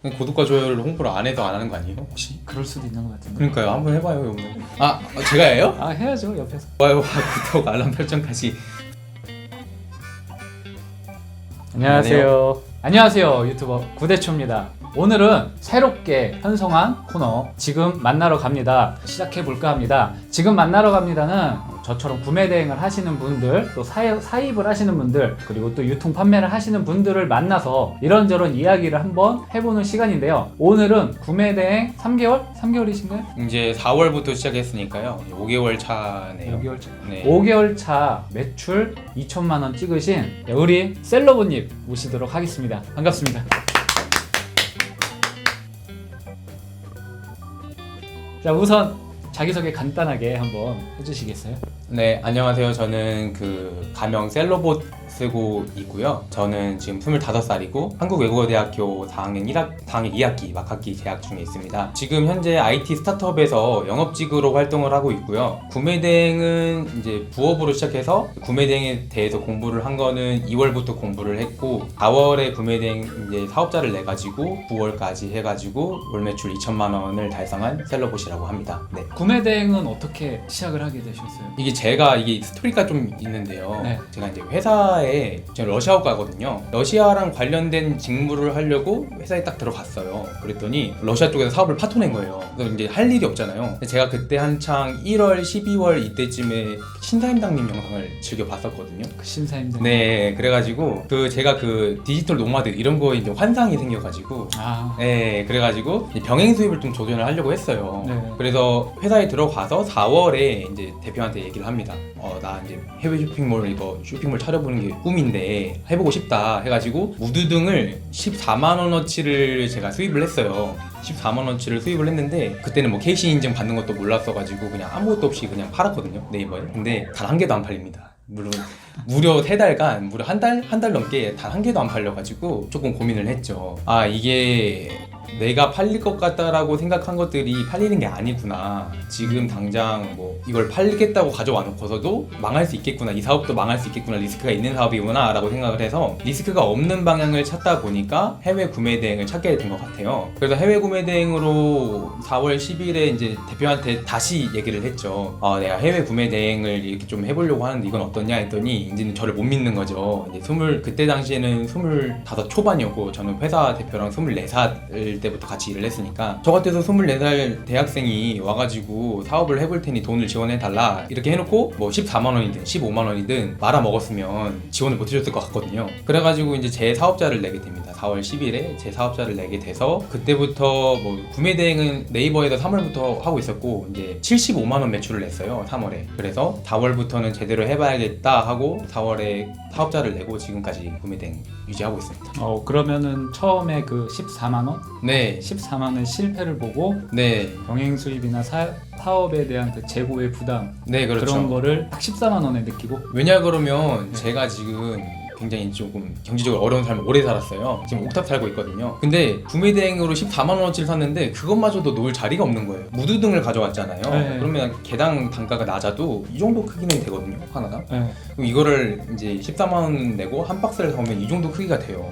구독과 좋아요를 홍보를 안 해도 안 하는 거 아니에요 혹시? 그럴 수도 있는 것 같은데. 그러니까요, 한번 해봐요 오늘. 제가 해요? 해야죠 옆에서. 좋아요와 구독 알람 설정까지. 안녕하세요 유튜버 구대초입니다. 오늘은 새롭게 편성한 코너 지금 만나러 갑니다 시작해볼까 합니다. 지금 만나러 갑니다는 저처럼 구매 대행을 하시는 분들, 또 사입을 하시는 분들, 그리고 또 유통 판매를 하시는 분들을 만나서 이런저런 이야기를 한번 해보는 시간인데요. 오늘은 구매 대행 3개월? 3개월이신가요? 이제 4월부터 시작했으니까요. 5개월 차네요. 5개월 차. 네. 5개월 차 매출 2천만 원 찍으신 우리 셀러브님 모시도록 하겠습니다. 반갑습니다. 자, 우선 자기소개 간단하게 한번 해주시겠어요? 네, 안녕하세요. 저는 가명 셀러봇 쓰고 있고요. 저는 지금 25살이고 한국외국어대학교 4학년 2학기 막학기 재학 중에 있습니다. 지금 현재 IT 스타트업에서 영업직으로 활동을 하고 있고요. 구매대행은 이제 부업으로 시작해서 구매대행에 대해서 공부를 한 거는 2월부터 공부를 했고 4월에 구매대행 이제 사업자를 내가지고 9월까지 해가지고 월 매출 2천만 원을 달성한 셀러봇이라고 합니다. 네. 구매 대행은 어떻게 시작을 하게 되셨어요? 이게 스토리가 좀 있는데요. 네. 제가 이제 회사에 제가 러시아어과거든요. 러시아랑 관련된 직무를 하려고 회사에 딱 들어갔어요. 그랬더니 러시아 쪽에서 사업을 파토낸 거예요. 그래서 이제 할 일이 없잖아요. 제가 그때 한창 1월, 12월 이때쯤에 신사임당님 영상을 즐겨 봤었거든요. 그 신사임당. 네, 그래가지고 제가 디지털 노마드 이런 거에 이제 환상이 생겨가지고 네, 그래가지고 병행 수입을 좀 조전을 하려고 했어요. 네. 그래서 회사에 들어가서 4월에 이제 대표한테 얘기를 합니다. 나 이제 해외 쇼핑몰 차려보는 게 꿈인데 해보고 싶다 해가지고 무드등을 14만 원어치를 제가 수입을 했어요. 14만 원어치를 수입을 했는데 그때는 뭐 KC 인증 받는 것도 몰랐어가지고 그냥 아무것도 없이 그냥 팔았거든요, 네이버에. 근데 단 한 개도 안 팔립니다. 물론 무려 3달간 무려 한 달 넘게 단 한 개도 안 팔려가지고 조금 고민을 했죠. 이게 내가 팔릴 것 같다라고 생각한 것들이 팔리는 게 아니구나. 지금 당장 뭐 이걸 팔겠다고 가져와 놓고서도 망할 수 있겠구나. 이 사업도 망할 수 있겠구나. 리스크가 있는 사업이구나 라고 생각을 해서 리스크가 없는 방향을 찾다 보니까 해외 구매 대행을 찾게 된 것 같아요. 그래서 해외 구매 대행으로 4월 10일에 이제 대표한테 다시 얘기를 했죠. 내가 해외 구매 대행을 이렇게 좀 해보려고 하는데 이건 어떠냐 했더니 이제는 저를 못 믿는 거죠. 이제 그때 당시에는 25 초반이었고 저는 회사 대표랑 24살 때부터 같이 일을 했으니까 저 같아서 24살 대학생이 와가지고 사업을 해볼 테니 돈을 지원해달라 이렇게 해놓고 뭐 14만 원이든 15만 원이든 말아먹었으면 지원을 못 해줬을 것 같거든요. 그래가지고 이제 제 사업자를 내게 됩니다. 4월 10일에 제 사업자를 내게 돼서 그때부터 뭐 구매 대행은 네이버에서 3월부터 하고 있었고 이제 75만 원 매출을 냈어요. 3월에. 그래서 4월부터는 제대로 해봐야겠다 하고 4월에 사업자를 내고 지금까지 구매 대행 유지하고 있습니다. 그러면은 처음에 그 14만 원? 네. 14만 원 실패를 보고 네. 병행 수입이나 사업에 대한 그 재고의 부담, 네, 그렇죠. 그런 거를 딱 14만 원에 느끼고. 왜냐 그러면 제가 지금 굉장히 조금 경제적으로 어려운 삶을 오래 살았어요. 지금 옥탑 살고 있거든요. 근데 구매대행으로 14만 원어치를 샀는데 그것마저도 놓을 자리가 없는 거예요. 무드등을 가져왔잖아요. 네. 그러면 개당 단가가 낮아도 이 정도 크기는 되거든요, 하나당. 네. 그럼 이거를 이제 14만 원 내고 한 박스를 사오면 이 정도 크기가 돼요.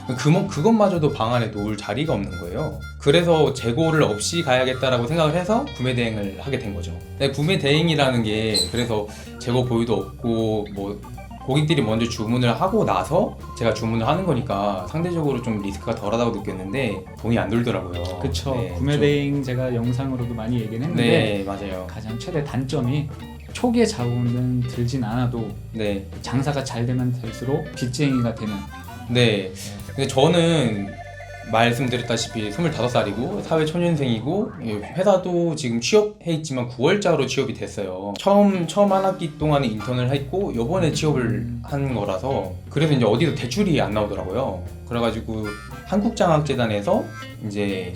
그것마저도 방 안에 놓을 자리가 없는 거예요. 그래서 재고를 없이 가야겠다라고 생각을 해서 구매 대행을 하게 된 거죠. 근데 구매 대행이라는 게 그래서 재고 보유도 없고 뭐 고객들이 먼저 주문을 하고 나서 제가 주문을 하는 거니까 상대적으로 좀 리스크가 덜하다고 느꼈는데 돈이 안 들더라고요. 그쵸. 네, 구매 대행 제가 영상으로도 많이 얘기는 했는데 네, 맞아요. 가장 최대 단점이 초기에 자본은 들진 않아도 네. 장사가 잘 되면 될수록 빚쟁이가 되는. 네. 근데 저는 말씀드렸다시피 25살이고 사회초년생이고 회사도 지금 취업해 있지만 9월자로 취업이 됐어요. 처음 한 학기 동안에 인턴을 했고 요번에 취업을 한 거라서 그래서 이제 어디도 대출이 안 나오더라고요. 그래가지고 한국장학재단에서 이제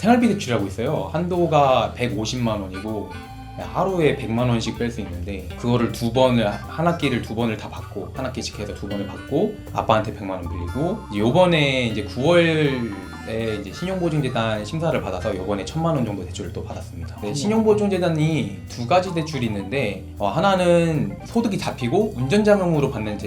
생활비 대출이라고 있어요. 한도가 150만 원이고 하루에 100만 원씩 뺄 수 있는데 그거를 한 학기를 2번을 다 받고 한 학기씩 해서 2번을 받고 아빠한테 100만 원 빌리고 요번에 이제 9월에 이제 신용보증재단 심사를 받아서 요번에 1000만 원 정도 대출을 또 받았습니다. 네, 신용보증재단이 2가지 대출이 있는데 하나는 소득이 잡히고 운전자명으로 받는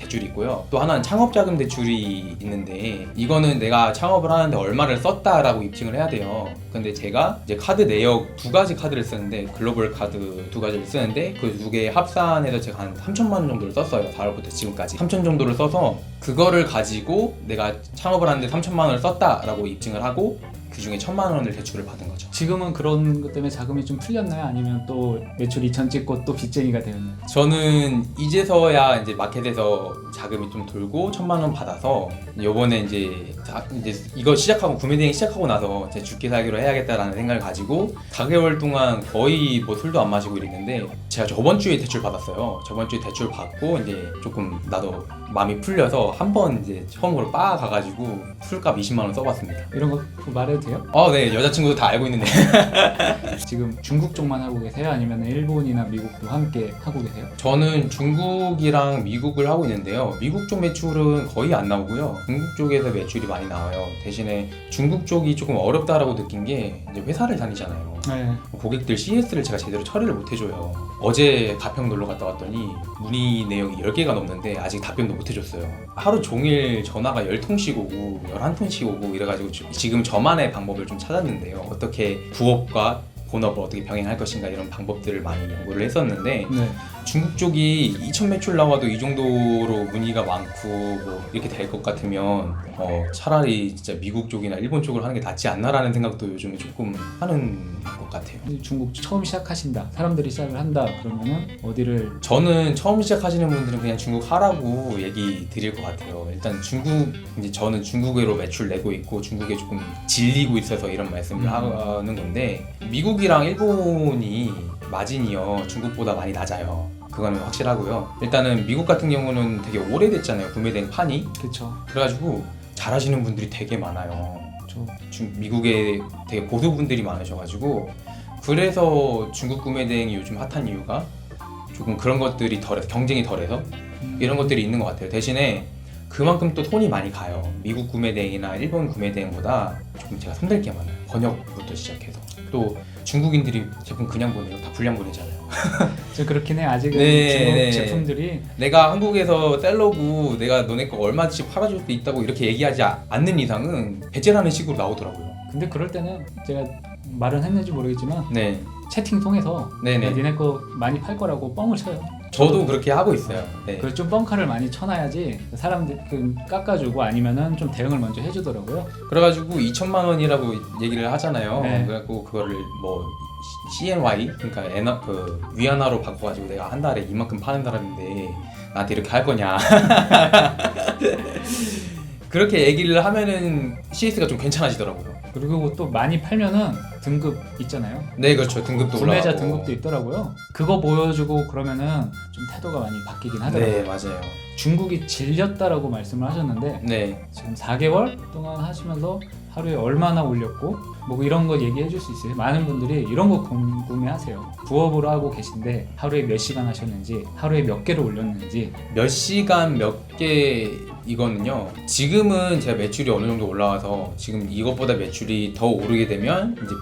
대출이 있고요. 또 하나는 창업자금 대출이 있는데 이거는 내가 창업을 하는데 얼마를 썼다라고 입증을 해야 돼요. 근데 제가 이제 카드 내역 2가지 카드를 쓰는데 글로벌 카드 2가지를 쓰는데 그 2개 합산해서 제가 한 3천만 원 정도를 썼어요. 4월부터 지금까지 3천 정도를 써서 그거를 가지고 내가 창업을 하는데 3천만 원을 썼다라고 입증을 하고 그 중에 1,000만 원을 대출을 받은 거죠. 지금은 그런 것 때문에 자금이 좀 풀렸나요? 아니면 또 매출 2천 찍고 또 빚쟁이가 되었나요? 저는 이제서야 이제 마켓에서 자금이 좀 돌고 1,000만 원 받아서 요번에 이제 이거 시작하고 구매 대행 시작하고 나서 제 죽기 살기로 해야겠다라는 생각을 가지고 4개월 동안 거의 뭐 술도 안 마시고 이랬는데 제가 저번 주에 대출 받았어요. 저번 주에 대출 받고 이제 조금 나도 마음이 풀려서 한 번 이제 처음으로 바 가가지고 술값 20만 원 써봤습니다. 이런 거 말해도 돼요? 네, 여자친구도 다 알고 있는데 지금 중국 쪽만 하고 계세요? 아니면 일본이나 미국도 함께 하고 계세요? 저는 중국이랑 미국을 하고 있는데요. 미국 쪽 매출은 거의 안 나오고요. 중국 쪽에서 매출이 많이 나와요. 대신에 중국 쪽이 조금 어렵다라고 느낀 게 이제 회사를 다니잖아요. 네. 고객들 CS를 제가 제대로 처리를 못 해줘요. 어제 가평 놀러 갔다 왔더니 문의 내역이 10개가 넘는데 아직 답변도 못 해줬어요. 하루 종일 전화가 10통씩 오고 11통씩 오고 이래가지고 지금 저만의 방법을 좀 찾았는데요. 어떻게 부업과 본업을 어떻게 병행할 것인가 이런 방법들을 많이 연구를 했었는데 네. 중국 쪽이 2천 매출 나와도 이 정도로 문의가 많고 뭐 이렇게 될 것 같으면 차라리 진짜 미국 쪽이나 일본 쪽으로 하는 게 낫지 않나라는 생각도 요즘에 조금 하는 것 같아요. 중국 처음 시작하신다, 사람들이 시작을 한다 그러면은 어디를? 저는 처음 시작하시는 분들은 그냥 중국 하라고 얘기 드릴 것 같아요. 일단 중국, 이제 저는 중국으로 매출 내고 있고 중국에 조금 질리고 있어서 이런 말씀을 하는 건데 미국이랑 일본이 마진이요 중국보다 많이 낮아요. 그거는 확실하고요. 일단은 미국 같은 경우는 되게 오래됐잖아요. 구매된 판이. 그렇죠. 그래가지고 잘하시는 분들이 되게 많아요. 미국에 되게 고수분들이 많으셔가지고 그래서 중국 구매 대행이 요즘 핫한 이유가 조금 그런 것들이 덜해서 경쟁이 덜해서 이런 것들이 있는 것 같아요. 대신에 그만큼 또 손이 많이 가요. 미국 구매 대행이나 일본 구매 대행보다 조금 제가 손댈 게 많아요. 번역부터 시작해서 또 중국인들이 제품 그냥 보내요. 다 불량 보내잖아요. 저 그렇긴 해. 아직은 네, 중국 네. 제품들이 내가 한국에서 셀러고 내가 너네 거 얼마씩 팔아줄 수 있다고 이렇게 얘기하지 않는 이상은 배째라는 식으로 나오더라고요. 근데 그럴 때는 제가 말은 했는지 모르겠지만 네, 채팅 통해서 네네. 니네 거 많이 팔 거라고 뻥을 쳐요. 저도 그렇게 하고 있어요. 네. 그래서 좀 뻥카를 많이 쳐놔야지 사람들 깎아주고 아니면은 좀 대응을 먼저 해주더라고요. 그래가지고 2천만 원이라고 얘기를 하잖아요. 네. 그래갖고 그거를 뭐 CNY 그러니까 위안화로 바꿔가지고 내가 한 달에 이만큼 파는 사람인데 나한테 이렇게 할 거냐. 그렇게 얘기를 하면은 CS가 좀 괜찮아지더라고요. 그리고 또 많이 팔면은 등급 있잖아요. 네, 그렇죠. 등급도 구매자 올라가고. 등급도 있더라고요. 그거 보여주고 그러면은 좀 태도가 많이 바뀌긴 하더라고요. 네, 맞아요. 중국이 질렸다라고 말씀을 하셨는데 네. 지금 4개월 동안 하시면서 하루에 얼마나 올렸고 뭐 이런 거 얘기해 줄 수 있어요? 많은 분들이 이런 거 궁금해하세요. 부업으로 하고 계신데 하루에 몇 시간 하셨는지, 하루에 몇 개를 올렸는지. 몇 시간 몇 개 이거는요. 지금은 제가 매출이 어느 정도 올라와서 지금 이것보다 매출이 더 오르게 되면 이제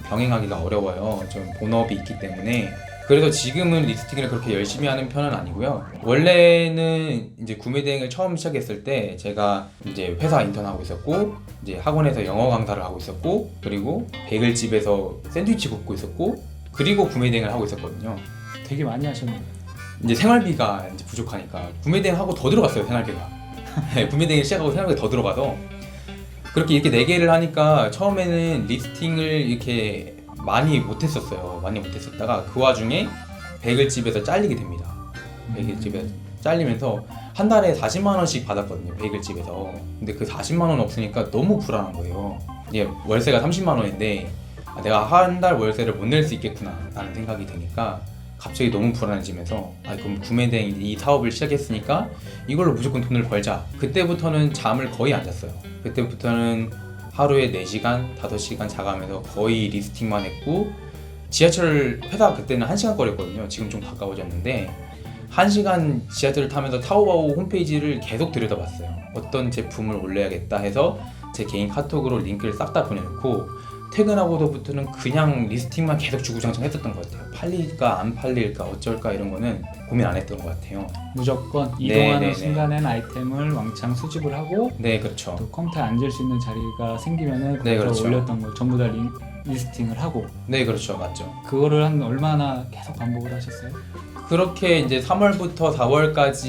병행하기가 어려워요. 좀 본업이 있기 때문에. 그래서 지금은 리스팅을 그렇게 열심히 하는 편은 아니고요. 원래는 이제 구매 대행을 처음 시작했을 때 제가 이제 회사 인턴하고 있었고 이제 학원에서 영어 강사를 하고 있었고 그리고 베이글집에서 샌드위치 굽고 있었고 그리고 구매 대행을 하고 있었거든요. 되게 많이 하셨네요. 이제 생활비가 이제 부족하니까 구매 대행 하고 더 들어갔어요. 생활비가. 네, 구매 대행 시작하고 생활비가 더 들어가서 그렇게 이렇게 4개를 하니까 처음에는 리스팅을 이렇게 많이 못했었어요. 많이 못했었다가 그 와중에 베이글집에서 잘리게 됩니다. 베이글집에서 잘리면서 한 달에 40만 원씩 받았거든요. 베이글집에서. 근데 그 40만 원 없으니까 너무 불안한 거예요. 이게 월세가 30만 원인데 내가 한 달 월세를 못 낼 수 있겠구나 라는 생각이 드니까 갑자기 너무 불안해지면서 그럼 구매대행 이 사업을 시작했으니까 이걸로 무조건 돈을 벌자. 그때부터는 잠을 거의 안 잤어요. 그때부터는 하루에 4시간, 5시간 자가면서 거의 리스팅만 했고 지하철 회사 그때는 1시간 거리였거든요. 지금 좀 가까워졌는데 1시간 지하철을 타면서 타오바오 홈페이지를 계속 들여다봤어요. 어떤 제품을 올려야겠다 해서 제 개인 카톡으로 링크를 싹 다 보내놓고 퇴근하고서부터는 그냥 리스팅만 계속 주구장창 했었던 것 같아요. 팔릴까 안 팔릴까 어쩔까 이런 거는 고민 안 했던 것 같아요. 무조건 네, 이동하는 네, 네. 순간엔 아이템을 왕창 수집을 하고 네, 그렇죠. 또 컴퓨터에 앉을 수 있는 자리가 생기면은 네, 거기다 그렇죠. 올렸던 걸 전부 다 리스팅을 하고 네, 그렇죠. 맞죠. 그거를 한 얼마나 계속 반복을 하셨어요? 그렇게 이제 3월부터 4월까지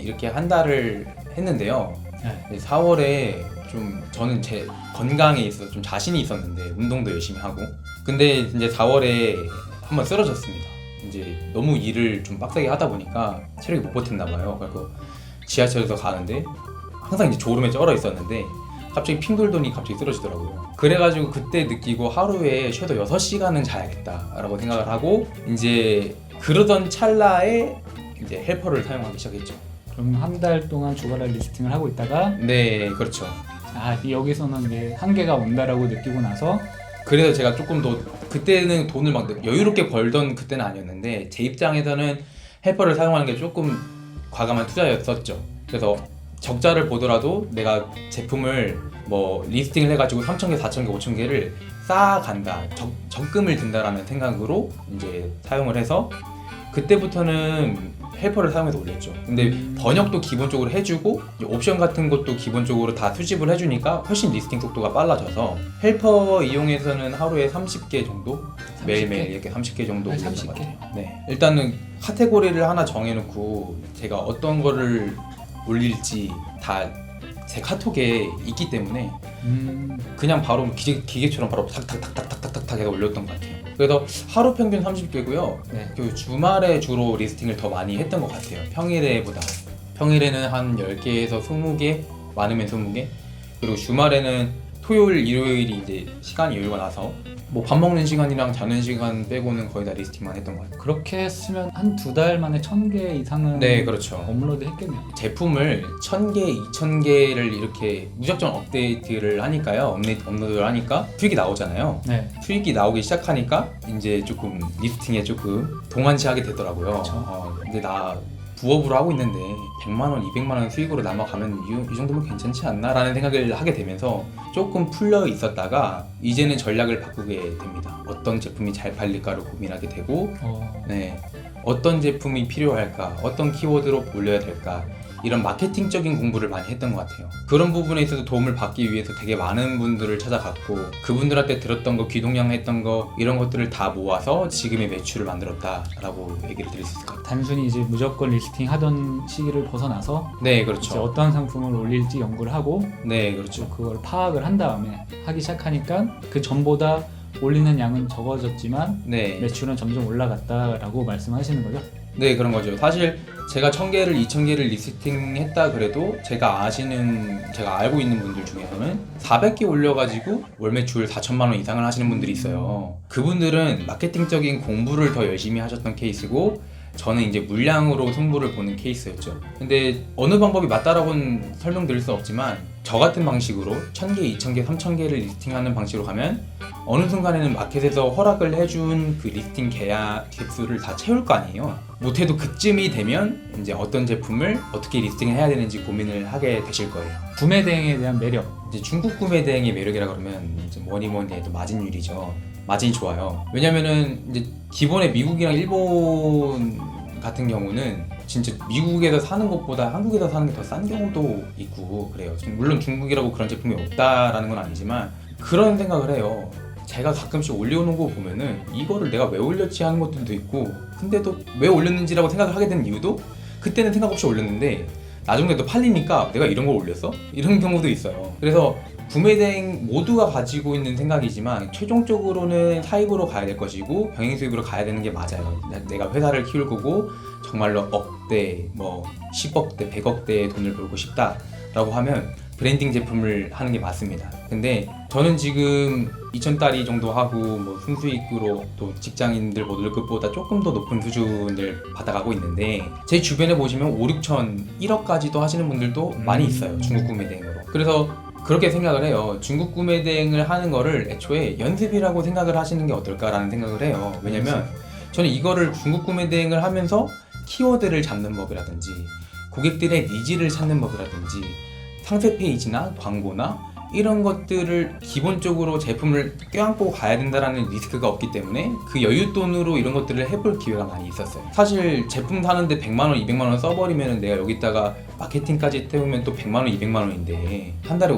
이렇게 한 달을 했는데요. 네. 4월에 좀 저는 제 건강에 있어서 좀 자신이 있었는데 운동도 열심히 하고 근데 이제 4월에 한번 쓰러졌습니다. 이제 너무 일을 좀 빡세게 하다 보니까 체력이 못 버텼나 봐요. 그래서 지하철에서 가는데 항상 이제 졸음에 쩔어 있었는데 갑자기 핑 돌더니 갑자기 쓰러지더라고요. 그래가지고 그때 느끼고 하루에 최소 6시간은 자야겠다라고 생각을 하고 이제 그러던 찰나에 이제 헬퍼를 사용하기 시작했죠. 그럼 한 달 동안 주간을 리스팅을 하고 있다가 네, 그렇죠. 여기서는 이게 한계가 온다라고 느끼고 나서 그래서 제가 조금 더 그때는 돈을 막 여유롭게 벌던 그때는 아니었는데 제 입장에서는 헬퍼를 사용하는 게 조금 과감한 투자였었죠. 그래서 적자를 보더라도 내가 제품을 뭐 리스팅을 해가지고 3,000개, 4,000개, 5,000개를 쌓아간다, 적금을 든다라는 생각으로 이제 사용을 해서 그때부터는 헬퍼를 사용해서 올렸죠. 근데 번역도 기본적으로 해주고 옵션 같은 것도 기본적으로 다 수집을 해주니까 훨씬 리스팅 속도가 빨라져서 헬퍼 이용해서는 하루에 30개 정도? 30개? 매일매일 이렇게 30개 정도 네, 올렸던 30개. 것 같아요. 네. 일단은 카테고리를 하나 정해놓고 제가 어떤 거를 올릴지 다 제 카톡에 있기 때문에 그냥 바로 기계처럼 바로 탁탁탁탁탁탁탁 해서 올렸던 것 같아요. 그래서 하루 평균 30개고요. 네. 그 주말에 주로 리스팅을 더 많이 했던 것 같아요. 평일에보다. 평일에는 한 10개에서 20개, 많으면 20개. 그리고 주말에는 토요일, 일요일이 이제 시간이 여유가 나서 뭐 밥 먹는 시간이랑 자는 시간 빼고는 거의 다 리스팅만 했던 것 같아요. 그렇게 했으면 한 2달 만에 1,000개 이상은 네, 그렇죠. 업로드 했겠네요. 제품을 1,000개, 2,000개를 이렇게 무작정 업데이트를 하니까요. 업로드를 하니까 수익이 나오잖아요. 네. 수익이 나오기 시작하니까 이제 조금 리스팅에 조금 동안시하게 되더라고요. 그쵸. 근데 나 부업으로 하고 있는데 100만 원, 200만 원 수익으로 남아가면 이 정도면 괜찮지 않나? 라는 생각을 하게 되면서 조금 풀려 있었다가 이제는 전략을 바꾸게 됩니다. 어떤 제품이 잘 팔릴까를 고민하게 되고 네, 어떤 제품이 필요할까? 어떤 키워드로 올려야 될까? 이런 마케팅적인 공부를 많이 했던 것 같아요. 그런 부분에 있어서 도움을 받기 위해서 되게 많은 분들을 찾아갔고 그분들한테 들었던 거, 귀동냥했던 거 이런 것들을 다 모아서 지금의 매출을 만들었다라고 얘기를 드릴 수 있을 것 같아요. 단순히 이제 무조건 리스팅 하던 시기를 벗어나서 네, 이제 그렇죠. 어떤 상품을 올릴지 연구를 하고 네, 그렇죠. 그걸 파악을 한 다음에 하기 시작하니까 그 전보다 올리는 양은 적어졌지만 네, 매출은 점점 올라갔다라고 말씀하시는 거죠? 네, 그런 거죠. 사실 제가 1,000개를, 2,000개를 리스팅했다 그래도 제가 알고 있는 분들 중에서는 400개 올려가지고 월 매출 4천만 원 이상을 하시는 분들이 있어요. 그분들은 마케팅적인 공부를 더 열심히 하셨던 케이스고 저는 이제 물량으로 승부를 보는 케이스였죠. 근데 어느 방법이 맞다라고는 설명드릴 수 없지만 저 같은 방식으로 1,000개, 2,000개, 3,000개를 리스팅하는 방식으로 가면 어느 순간에는 마켓에서 허락을 해준 그 리스팅 계약 개수를 다 채울 거 아니에요. 못해도 그쯤이 되면 이제 어떤 제품을 어떻게 리스팅을 해야 되는지 고민을 하게 되실 거예요. 구매 대행에 대한 매력. 이제 중국 구매 대행의 매력이라 그러면 이제 뭐니 해도 마진율이죠. 마진이 좋아요. 왜냐면은 이제 기본에 미국이랑 일본 같은 경우는 진짜 미국에서 사는 것보다 한국에서 사는 게 더 싼 경우도 있고 그래요. 물론 중국이라고 그런 제품이 없다라는 건 아니지만 그런 생각을 해요. 제가 가끔씩 올려놓은 거 보면은 이거를 내가 왜 올렸지 하는 것들도 있고 근데도 왜 올렸는지라고 생각을 하게 된 이유도 그때는 생각 없이 올렸는데 나중에 또 팔리니까 내가 이런 걸 올렸어? 이런 경우도 있어요. 그래서 구매대행 모두가 가지고 있는 생각이지만 최종적으로는 사입으로 가야 될 것이고 병행 수입으로 가야 되는 게 맞아요. 내가 회사를 키울 거고 정말로 억대, 뭐 10억대, 100억대의 돈을 벌고 싶다라고 하면 브랜딩 제품을 하는 게 맞습니다. 근데 저는 지금 2,000달러 정도 하고 뭐 순수익으로 또 직장인들 월급보다 조금 더 높은 수준을 받아가고 있는데 제 주변에 보시면 5, 6천, 1억까지도 하시는 분들도 많이 있어요. 중국 구매 대행으로. 그래서 그렇게 생각을 해요. 중국 구매 대행을 하는 거를 애초에 연습이라고 생각을 하시는 게 어떨까라는 생각을 해요. 왜냐면 저는 이거를 중국 구매 대행을 하면서 키워드를 잡는 법이라든지 고객들의 니즈를 찾는 법이라든지 상세 페이지나 광고나 이런 것들을 기본적으로 제품을 껴안고 가야 된다라는 리스크가 없기 때문에 그 여윳돈으로 이런 것들을 해볼 기회가 많이 있었어요. 사실 제품 사는데 100만원, 200만원 써버리면 내가 여기다가 마케팅까지 태우면 또 100만원, 200만원인데 한 달에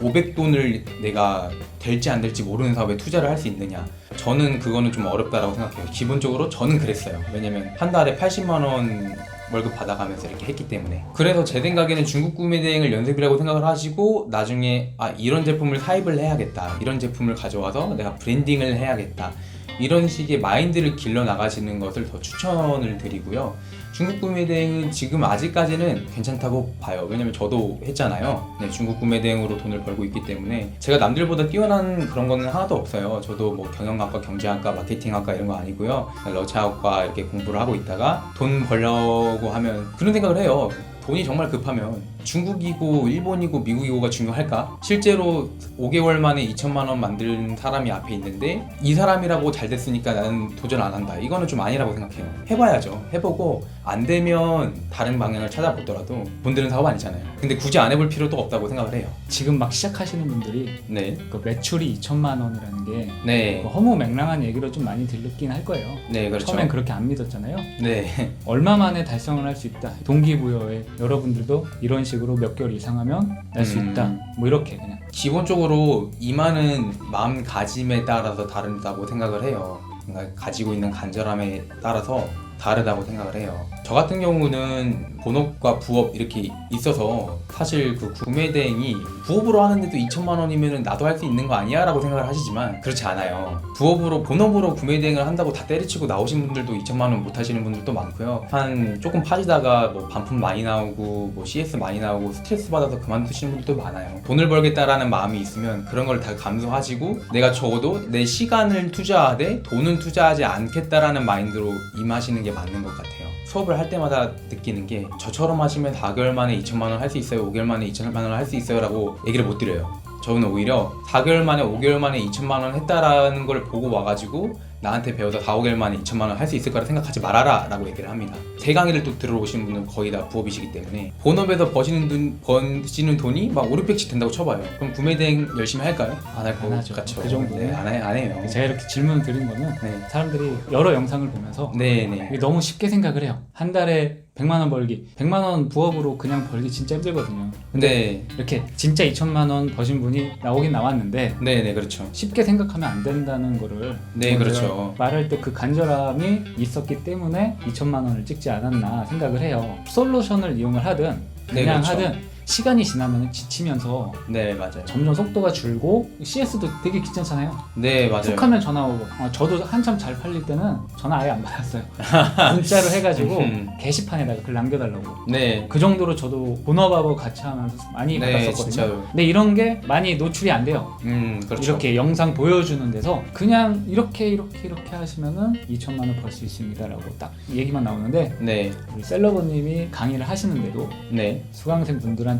500돈을 내가 될지 안 될지 모르는 사업에 투자를 할 수 있느냐, 저는 그거는 좀 어렵다라고 생각해요. 기본적으로 저는 그랬어요. 왜냐면 한 달에 80만원 월급 받아가면서 이렇게 했기 때문에. 그래서 제 생각에는 중국 구매 대행을 연습이라고 생각을 하시고 나중에 이런 제품을 사입을 해야겠다, 이런 제품을 가져와서 내가 브랜딩을 해야겠다, 이런 식의 마인드를 길러 나가시는 것을 더 추천을 드리고요. 중국 구매 대행은 지금 아직까지는 괜찮다고 봐요. 왜냐면 저도 했잖아요. 네, 중국 구매 대행으로 돈을 벌고 있기 때문에 제가 남들보다 뛰어난 그런 거는 하나도 없어요. 저도 뭐 경영학과, 경제학과, 마케팅학과 이런 거 아니고요. 러시아학과 이렇게 공부를 하고 있다가 돈 벌려고 하면 그런 생각을 해요. 돈이 정말 급하면 중국이고 일본이고 미국이고가 중요할까? 실제로 5개월 만에 2천만 원 만든 사람이 앞에 있는데 이 사람이라고 잘 됐으니까 나는 도전 안 한다, 이거는 좀 아니라고 생각해요. 해봐야죠. 해보고 안 되면 다른 방향을 찾아보더라도 돈 드는 사업 아니잖아요. 근데 굳이 안 해볼 필요도 없다고 생각을 해요. 지금 막 시작하시는 분들이 네, 그 매출이 2천만 원이라는 게 네, 허무맹랑한 얘기로 좀 많이 들렸긴 할 거예요. 네, 그렇죠. 처음엔 그렇게 안 믿었잖아요. 네, 얼마 만에 달성을 할 수 있다. 동기부여에 여러분들도 이런 식으로 몇 개월 이상 하면 날 수 있다. 뭐 이렇게 그냥. 기본적으로 임하는 마음가짐에 따라서 다르다고 생각을 해요. 그러니까 가지고 있는 간절함에 따라서 다르다고 생각을 해요. 저 같은 경우는 본업과 부업 이렇게 있어서 사실 그 구매 대행이 부업으로 하는데도 2천만 원이면 나도 할 수 있는 거 아니야? 라고 생각을 하시지만 그렇지 않아요. 부업으로, 본업으로 구매 대행을 한다고 다 때려치고 나오신 분들도 2천만 원 못 하시는 분들도 많고요. 한 조금 파지다가 뭐 반품 많이 나오고 뭐 CS 많이 나오고 스트레스 받아서 그만두시는 분들도 많아요. 돈을 벌겠다라는 마음이 있으면 그런 걸 다 감수하시고 내가 적어도 내 시간을 투자하되 돈은 투자하지 않겠다라는 마인드로 임하시는 게 맞는 것 같아요. 수업을 할 때마다 느끼는 게 저처럼 하시면 4개월 만에 2천만 원 할 수 있어요, 5개월 만에 2천만 원 할 수 있어요 라고 얘기를 못 드려요. 저는 오히려 4개월 만에 5개월 만에 2천만 원 했다라는 걸 보고 와가지고 나한테 배워서 4, 5개월 만에 2천만 원 할 수 있을 거라 생각하지 말아라 라고 얘기를 합니다. 제 강의를 또 들어오시는 분은 거의 다 부업이시기 때문에 본업에서 버시는 돈이 막 5, 600씩 된다고 쳐봐요. 그럼 구매 대행 열심히 할까요? 안 할 것 하죠. 같죠. 그 정도는. 네, 안 해요. 제가 이렇게 질문을 드린 거는 네. 사람들이 여러 영상을 보면서 네네. 이게 너무 쉽게 생각을 해요. 한 달에 100만 원 벌기, 100만 원 부업으로 그냥 벌기 진짜 힘들거든요. 근데 네. 이렇게 진짜 2천만 원 버신 분이 나오긴 나왔는데 네네, 그렇죠. 쉽게 생각하면 안 된다는 거를 네, 먼저 그렇죠. 말할 때 그 간절함이 있었기 때문에 2천만 원을 찍지 않았나 생각을 해요. 솔루션을 이용을 하든 네, 그냥 그렇죠. 하든 시간이 지나면 지치면서 네, 맞아요. 점점 속도가 줄고 CS도 되게 귀찮잖아요. 네, 맞아요. 툭 하면 전화 오고 저도 한참 잘 팔릴 때는 전화 아예 안 받았어요. 문자로 해가지고 게시판에다가 글 남겨달라고. 네. 그 정도로 저도 본업하고 같이 하면서 많이 네, 받았었거든요. 진짜요. 근데 이런 게 많이 노출이 안 돼요. 그렇죠. 이렇게 영상 보여주는 데서 그냥 이렇게 하시면은 2천만 원 벌 수 있습니다라고 딱 얘기만 나오는데 네, 우리 셀러버님이 강의를 하시는데도 네, 수강생 분들한테는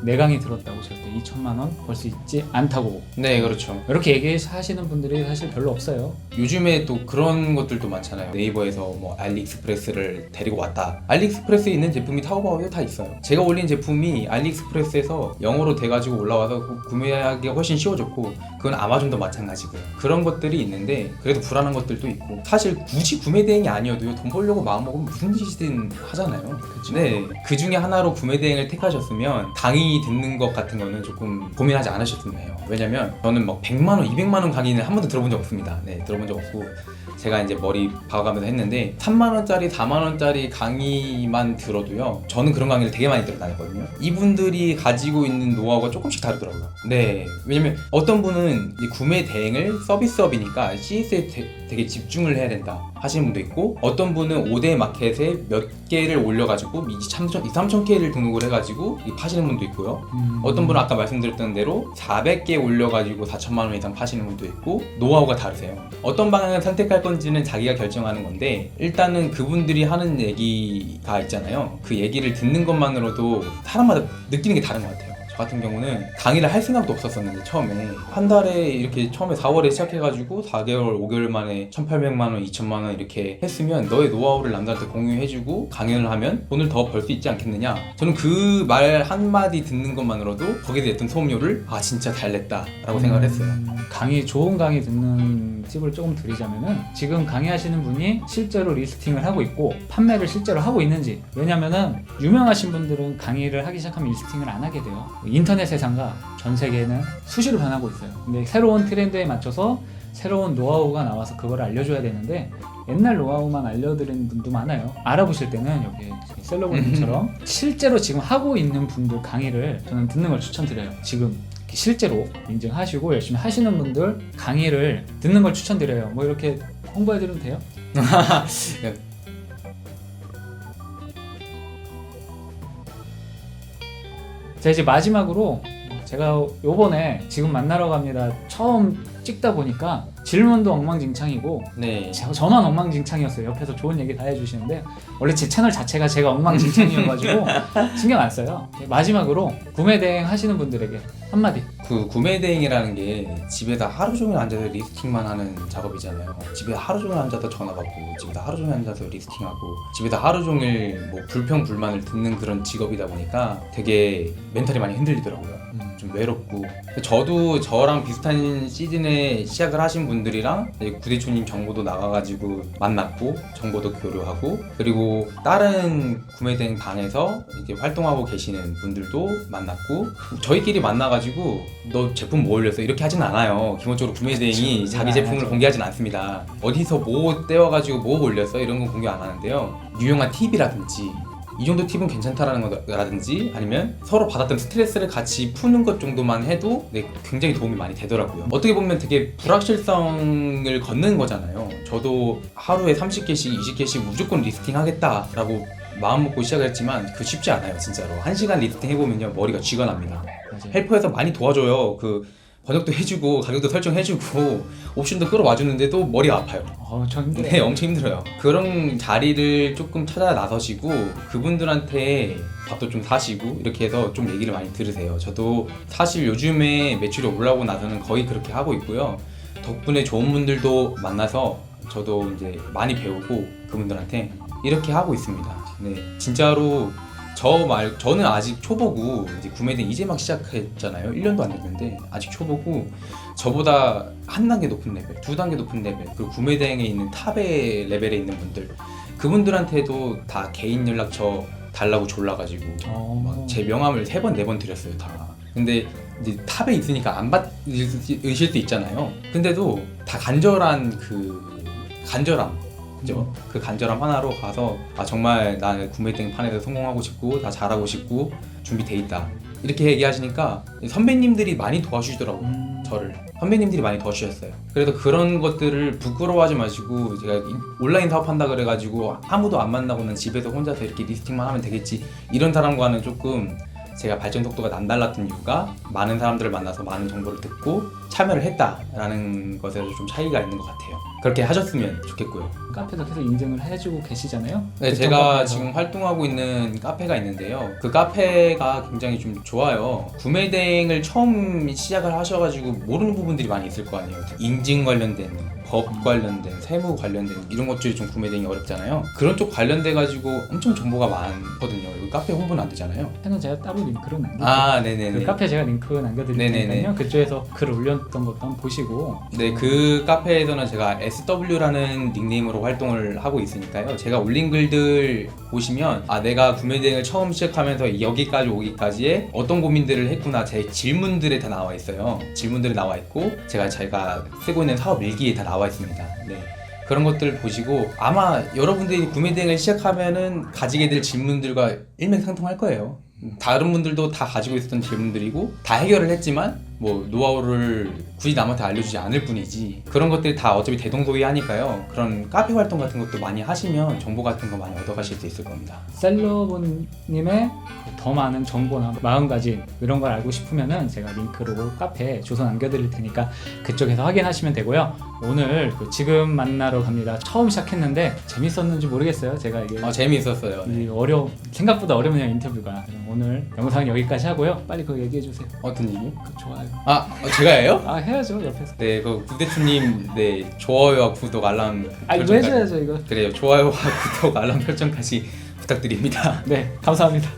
내 강의 들었다고 절대 2천만 원 벌 수 있지 않다고 네, 그렇죠. 이렇게 얘기하시는 분들이 사실 별로 없어요. 요즘에 또 그런 것들도 많잖아요. 네이버에서 뭐 알리익스프레스를 데리고 왔다. 알리익스프레스에 있는 제품이 타오바오에 다 있어요. 제가 올린 제품이 알리익스프레스에서 영어로 돼가지고 올라와서 구매하기가 훨씬 쉬워졌고 그건 아마존도 마찬가지고요. 그런 것들이 있는데 그래도 불안한 것들도 있고 사실 굳이 구매 대행이 아니어도요, 돈 벌려고 마음먹으면 무슨 짓이든 하잖아요. 그쵸. 네, 그 중에 하나로 구매 대행을 택하셨으면 강의 듣는 것 같은 거는 조금 고민하지 않으셨으면 해요. 왜냐면 저는 막 100만 원, 200만 원 강의는 한 번도 들어본 적 없습니다. 네, 들어본 적 없고 제가 이제 머리 박아가면서 했는데 3만 원짜리, 4만 원짜리 강의만 들어도요, 저는 그런 강의를 되게 많이 들어다녔거든요. 이분들이 가지고 있는 노하우가 조금씩 다르더라고요. 네, 왜냐면 어떤 분은 이 구매 대행을 서비스업이니까 CS에 되게 집중을 해야 된다 하시는 분도 있고, 어떤 분은 5대 마켓에 몇 개를 올려가지고 2, 3천 개를 등록을 해가지고 파시는 분도 있고요. 어떤 분은 아까 말씀드렸던 대로 400개 올려가지고 4천만 원 이상 파시는 분도 있고, 노하우가 다르세요. 어떤 방향을 선택할 건지는 자기가 결정하는 건데, 일단은 그분들이 하는 얘기가 있잖아요. 그 얘기를 듣는 것만으로도 사람마다 느끼는 게 다른 것 같아요. 저 같은 경우는 강의를 할 생각도 없었었는데 처음에 한 달에 이렇게 처음에 4월에 시작해가지고 4개월, 5개월 만에 1,800만 원, 2,000만 원 이렇게 했으면 너의 노하우를 남들한테 공유해주고 강연을 하면 돈을 더 벌 수 있지 않겠느냐. 저는 그 말 한마디 듣는 것만으로도 거기에 냈던 소음료를 아 진짜 잘 냈다 라고 생각을 했어요. 좋은 강의 듣는 팁을 조금 드리자면은 지금 강의하시는 분이 실제로 리스팅을 하고 있고 판매를 실제로 하고 있는지. 왜냐면은 유명하신 분들은 강의를 하기 시작하면 리스팅을 안 하게 돼요. 인터넷 세상과 전 세계는 수시로 변하고 있어요. 근데 새로운 트렌드에 맞춰서 새로운 노하우가 나와서 그걸 알려줘야 되는데 옛날 노하우만 알려드리는 분도 많아요. 알아보실 때는 여기 셀러분들처럼 실제로 지금 하고 있는 분들 강의를 저는 듣는 걸 추천드려요. 지금 실제로 인증하시고 열심히 하시는 분들 강의를 듣는 걸 추천드려요. 뭐 이렇게 홍보해드리면 돼요? 자, 이제 마지막으로 제가 요번에 지금 만나러 갑니다 처음 찍다 보니까 질문도 엉망진창이고 네. 저만 엉망진창이었어요. 옆에서 좋은 얘기 다 해주시는데 원래 제 채널 자체가 제가 엉망진창이어가지고 신경 안 써요. 마지막으로 구매 대행 하시는 분들에게 한마디. 그 구매 대행이라는 게 집에다 하루 종일 앉아서 리스팅만 하는 작업이잖아요. 집에 하루 종일 앉아서 전화 받고 집에다 하루 종일 앉아서 리스팅하고 집에다 하루 종일 뭐 불평불만을 듣는 그런 직업이다 보니까 되게 멘탈이 많이 흔들리더라고요. 좀 외롭고. 저도 저랑 비슷한 시즌에 시작을 하신 분들이랑 구대초님 정보도 나가가지고 만났고 정보도 교류하고 그리고 다른 구매대행 방에서 이제 활동하고 계시는 분들도 만났고 저희끼리 만나가지고 너 제품 뭐 올렸어? 이렇게 하진 않아요. 기본적으로 구매대행이 자기 제품을 공개하진 않습니다. 어디서 뭐 떼어가지고 뭐 올렸어? 이런 건 공개 안 하는데요. 유용한 팁이라든지 이 정도 팁은 괜찮다라는 거라든지 아니면 서로 받았던 스트레스를 같이 푸는 것 정도만 해도 굉장히 도움이 많이 되더라고요. 어떻게 보면 되게 불확실성을 걷는 거잖아요. 저도 하루에 30개씩 20개씩 무조건 리스팅 하겠다라고 마음 먹고 시작을 했지만 그거 쉽지 않아요. 진짜로 1시간 리스팅 해보면요 머리가 쥐가 납니다. 맞아요. 헬퍼에서 많이 도와줘요. 그 번역도 해주고 가격도 설정해주고 옵션도 끌어와주는데도 머리가 아파요. 저 힘들어요. 네, 엄청 힘들어요. 그런 자리를 조금 찾아 나서시고 그분들한테 밥도 좀 사시고 이렇게 해서 좀 얘기를 많이 들으세요. 저도 사실 요즘에 매출이 올라오고 나서는 거의 그렇게 하고 있고요. 덕분에 좋은 분들도 만나서 저도 이제 많이 배우고 그분들한테 이렇게 하고 있습니다. 네, 진짜로 저는 아직 초보고 이제 구매대행 이제 막 시작했잖아요. 1년도 안 됐는데 아직 초보고 저보다 한 단계 높은 레벨, 2단계 높은 레벨 그리고 구매대행에 있는 탑의 레벨에 있는 분들 그분들한테도 다 개인 연락처 달라고 졸라가지고 막 제 명함을 3번, 4번 드렸어요 다. 근데 이제 탑에 있으니까 안 받으실 수 있잖아요. 근데도 다 간절한 그 간절함 그죠? 그 간절함 하나로 가서 아 정말 나는 구매대행 판에서 성공하고 싶고 다 잘하고 싶고 준비돼 있다 이렇게 얘기하시니까 선배님들이 많이 도와주시더라고요. 저를 선배님들이 많이 도와주셨어요. 그래서 그런 것들을 부끄러워하지 마시고 제가 온라인 사업한다 그래가지고 아무도 안 만나고는 집에서 혼자서 이렇게 리스팅만 하면 되겠지 이런 사람과는 조금 제가 발전 속도가 남달랐던 이유가 많은 사람들을 만나서 많은 정보를 듣고 참여를 했다라는 것에서 좀 차이가 있는 것 같아요. 그렇게 하셨으면 좋겠고요. 카페도 계속 인증을 해주고 계시잖아요. 네, 제가 지금 활동하고 있는 카페가 있는데요. 그 카페가 굉장히 좀 좋아요. 구매대행을 처음 시작을 하셔가지고 모르는 부분들이 많이 있을 거 아니에요. 인증 관련된, 법 관련된, 세무 관련된 이런 것들이 좀 구매대행이 어렵잖아요. 그런 쪽 관련돼가지고 엄청 정보가 많거든요. 여기 카페 홍보는 안 되잖아요. 카페는 제가 따로 링크를 남겨드릴게요. 아, 네네네. 그 카페 제가 링크 남겨드릴 네네네. 테니까요. 그쪽에서 글 올렸던 것도 한번 보시고. 네, 그 카페에서는 제가 SW라는 닉네임으로 활동을 하고 있으니까요. 제가 올린 글들 보시면 아 내가 구매대행을 처음 시작하면서 여기까지 오기까지의 어떤 고민들을 했구나 제 질문들에 다 나와 있어요. 질문들이 나와 있고 제가 쓰고 있는 사업 일기에 다 나와 있습니다. 네. 그런 것들을 보시고 아마 여러분들이 구매대행을 시작하면은 가지게 될 질문들과 일맥상통할 거예요. 다른 분들도 다 가지고 있었던 질문들이고 다 해결을 했지만 뭐 노하우를 굳이 남한테 알려주지 않을 뿐이지 그런 것들이 다 어차피 대동소이하니까요. 그런 카페 활동 같은 것도 많이 하시면 정보 같은 거 많이 얻어가실 수 있을 겁니다. 셀러분님의 더 많은 정보나 마음가짐 이런 걸 알고 싶으면은 제가 링크로 카페 주소 남겨드릴 테니까 그쪽에서 확인하시면 되고요. 오늘 그 지금 만나러 갑니다. 처음 시작했는데 재밌었는지 모르겠어요. 제가 이게 재미있었어요. 이 생각보다 어려운 인터뷰가. 오늘 영상은 여기까지 하고요. 빨리 그거 얘기해 주세요. 어떤 얘기? 그 좋아요. 제가 해요? 해야죠 옆에서. 네, 그 구대추님, 네, 좋아요와 구독, 알람 이거 설정까지. 해줘야죠 이거. 그래요, 좋아요와 구독, 알람 설정까지 부탁드립니다. 네, 감사합니다.